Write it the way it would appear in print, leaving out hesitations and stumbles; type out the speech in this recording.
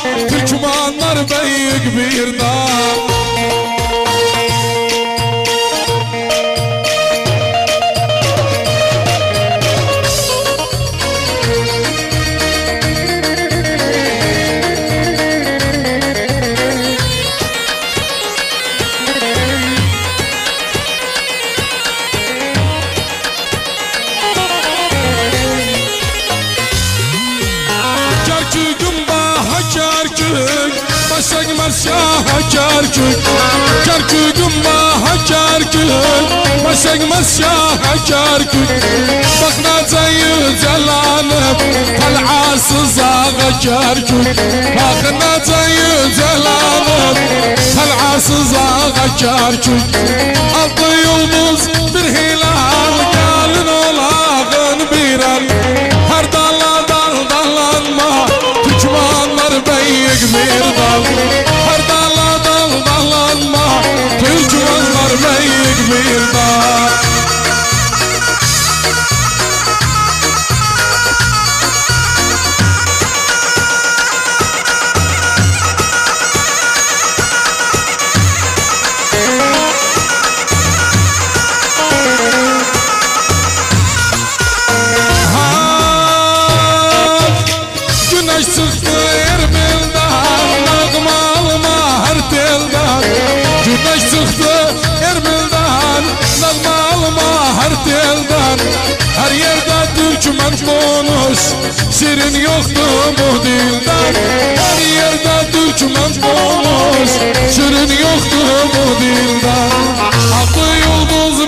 Türkmenler büyük bir dağ. Başak Şah Kerkük, Kerkük'üm baha Kerkük, Başak Şah Kerkük. Bak Necayı Celal'ım, Tal'asız ağa Kerkük. Bak Necayı Celal'ım, Tal'asız ağa Kerkük. Altı yıldız bir hilal, gelin olağın bir el. Her dala dal dallanma, Türkmenler büyük bir dal. Her dala dal dallanma, Türkmenler büyük bir dal. Güneş çıktı Erbil'den, nağmalma her telden. Güneş çıktı Erbil'den, nağmalma her telden. Her yerde Türkmen konuş, şirin yoktu bu dilden. Her yerde Türkmen konuş, şirin yoktu bu dilden. Altı yıldız